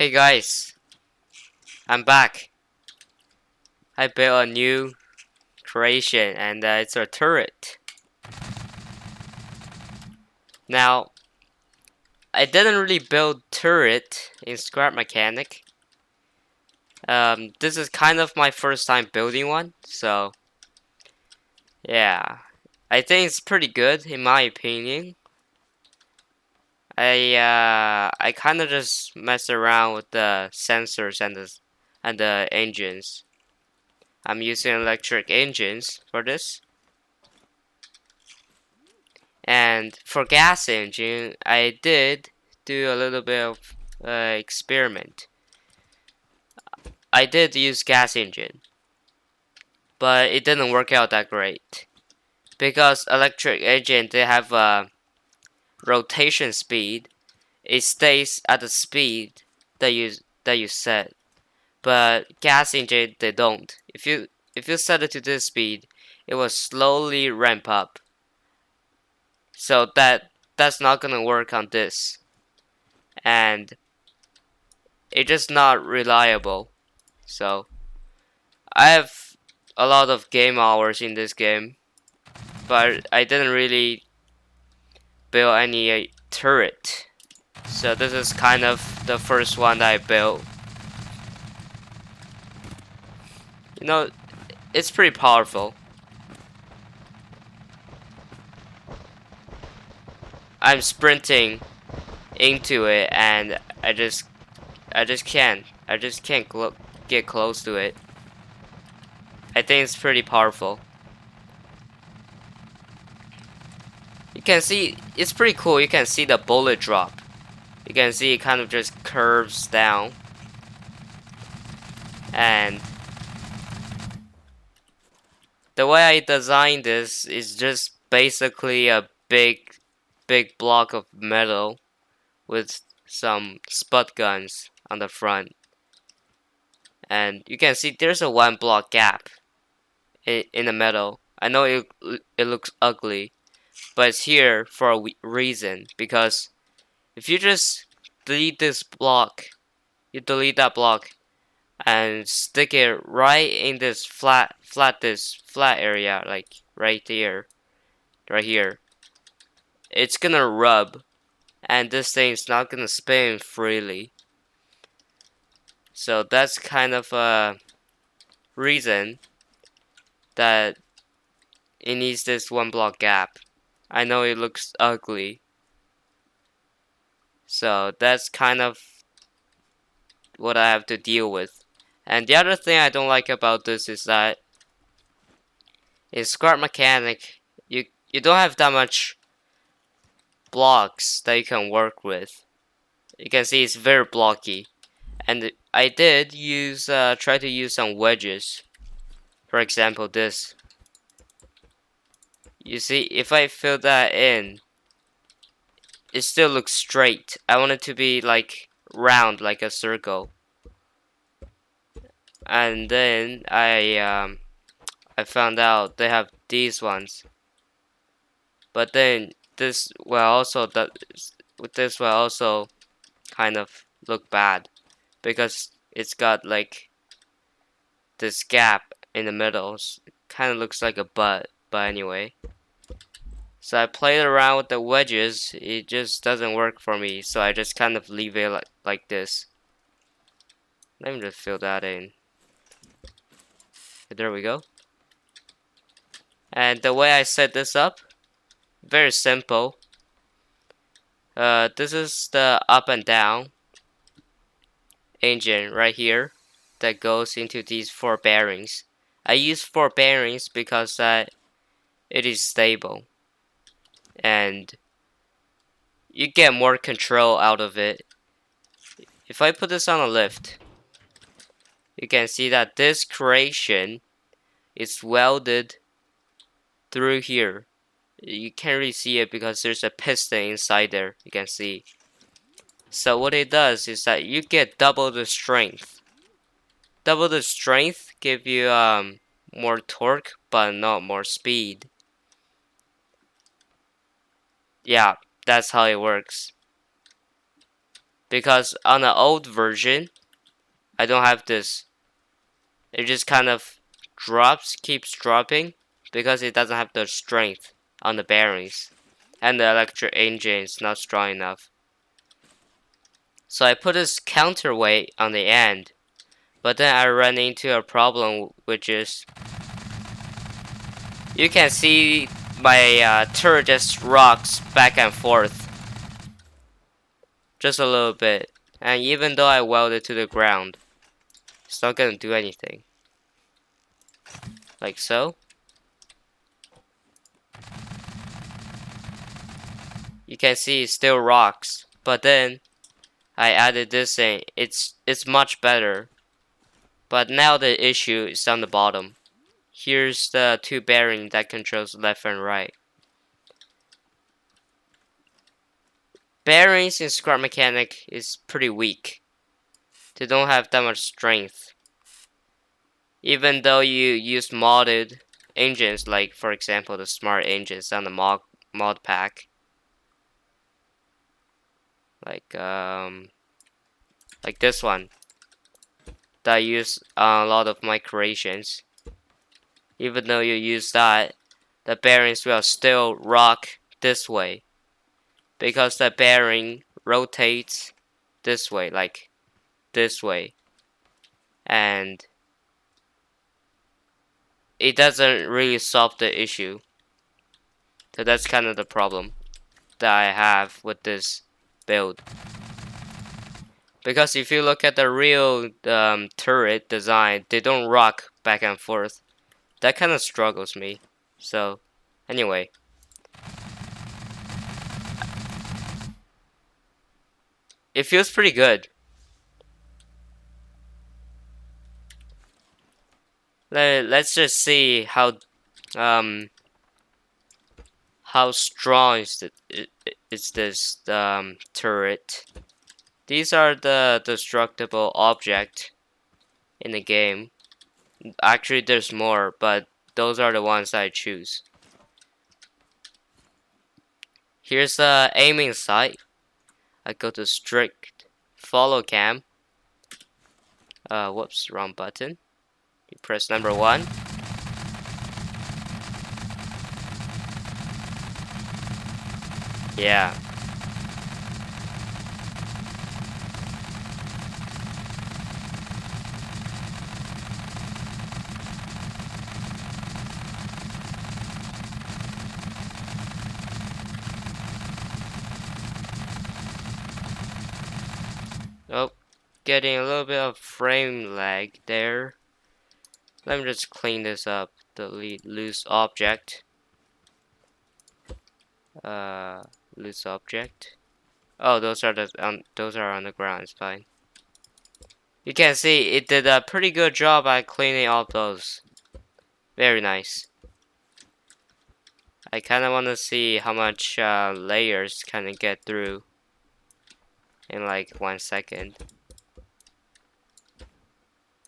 Hey guys, I'm back. I built a new creation and it's a turret. Now, I didn't really build turret in Scrap Mechanic. This is kind of my first time building one, so yeah. I think it's pretty good in my opinion. I kind of just mess around with the sensors and the engines. I'm using electric engines for this. And for gas engine, I did do a little bit of experiment. I did use gas engine, but it didn't work out that great because electric engine they have a rotation speed. It stays at the speed that you set, but gas engine they don't. If you set it to this speed, it will slowly ramp up. So that's not gonna work on this, and it's just not reliable. So I have a lot of game hours in this game, but I didn't really build any turret. So this is kind of the first one that I built. You know, it's pretty powerful. I'm sprinting into it and I just can't get close to it. I think it's pretty powerful. You can see it's pretty cool. You can see the bullet drop. You can see it kind of just curves down. And the way I designed this is just basically a big block of metal with some spud guns on the front. And you can see there's a 1 block gap in the metal. I know it looks ugly, but it's here for a reason, because if you just delete this block, you delete that block and stick it right in this flat area, like right there, right here. It's gonna rub, and this thing's not gonna spin freely. So that's kind of a reason that it needs this 1 block gap. I know it looks ugly, so that's kind of what I have to deal with. And the other thing I don't like about this is that in Scrap Mechanic, you don't have that much blocks that you can work with. You can see it's very blocky, and I did use try to use some wedges. For example, this. You see, if I fill that in, it still looks straight. I want it to be like round, like a circle. And then I found out they have these ones, but then this will also this will also kind of look bad because it's got like this gap in the middle. It kind of looks like a butt, but anyway. So I played around with the wedges. It just doesn't work for me, so I just kind of leave it like this. Let me just fill that in. There we go. And the way I set this up, very simple. This is the up and down engine right here that goes into these 4 bearings. I use 4 bearings because it is stable and you get more control out of it. If I put this on a lift, you can see that this creation is welded through here. You can't really see it because there's a piston inside there, you can see. So what it does is that you get double the strength. Double the strength give you more torque but not more speed. Yeah, that's how it works. because on the old version, I don't have this. It just kind of keeps dropping because it doesn't have the strength on the bearings, and the electric engine is not strong enough. So I put this counterweight on the end, but then I run into a problem, which is you can see my turret just rocks back and forth just a little bit, and even though I weld it to the ground, it's not gonna do anything. Like so. You can see it still rocks, but then I added this thing. It's much better. But now the issue is on the bottom. Here's the two bearing that controls left and right. Bearings in Scrap Mechanic is pretty weak. They don't have that much strength. Even though you use modded engines, like for example the smart engines on the mod pack. Like this one that I use a lot of my creations. Even though you use that, the bearings will still rock this way because the bearing rotates this way, like this way, and it doesn't really solve the issue. So that's kind of the problem that I have with this build. Because if you look at the real turret design, they don't rock back and forth. That kind of struggles me. So, anyway. It feels pretty good. Let's just see how strong is this turret. These are the destructible object in the game. Actually, there's more, but those are the ones I choose. Here's the aiming sight. I go to strict follow cam. Whoops, wrong button. You press number 1. Yeah. Oh, getting a little bit of frame lag there. Let me just clean this up. Delete loose object. Loose object. Oh, those are on the ground. It's fine. You can see it did a pretty good job at cleaning up those. Very nice. I kind of want to see how much layers can it get through in like 1 second.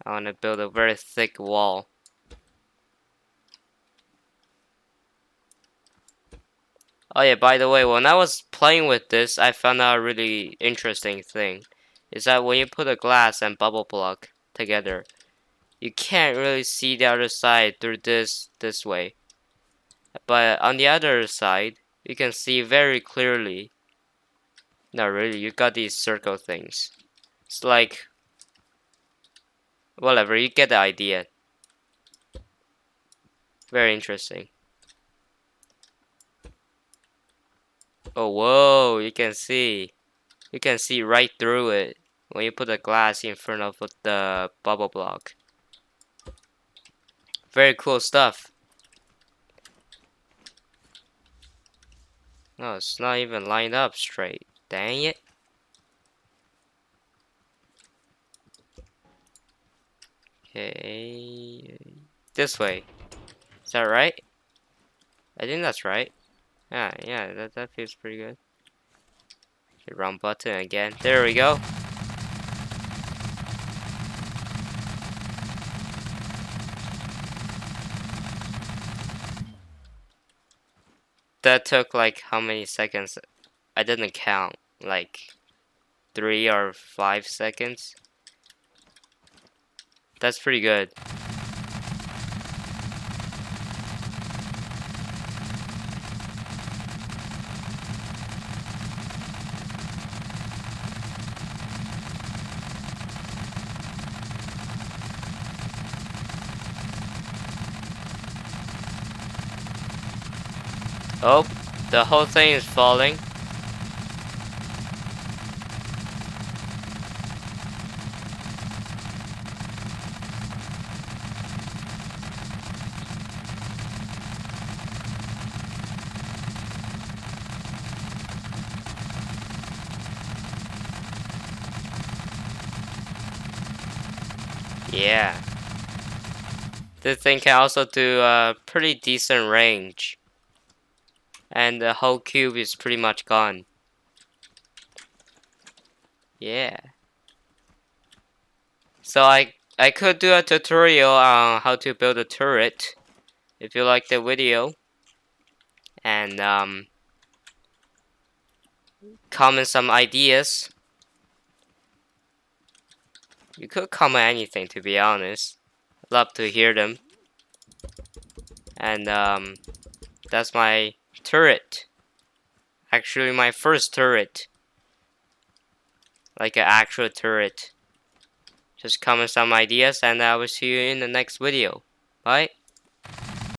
I want to build a very thick wall. Oh yeah, by the way, when I was playing with this, I found out a really interesting thing. Is that when you put a glass and bubble block together, you can't really see the other side through this way. But on the other side, you can see very clearly. No, really, you got these circle things. It's like, whatever, you get the idea. Very interesting. Oh, whoa, you can see. You can see right through it when you put the glass in front of the bubble block. Very cool stuff. No, it's not even lined up straight. Dang it. Okay. This way. Is that right? I think that's right. Yeah, that feels pretty good. Okay, wrong button again. There we go. That took like how many seconds? I didn't count. Like 3 or 5 seconds. That's pretty good. Oh, the whole thing is falling. Yeah. This thing can also do a pretty decent range. And the whole cube is pretty much gone. Yeah. So I could do a tutorial on how to build a turret if you like the video, and comment some ideas. You could comment anything, to be honest. Love to hear them. And that's my turret. Actually, my first turret, like an actual turret. Just comment some ideas, and I will see you in the next video. Bye.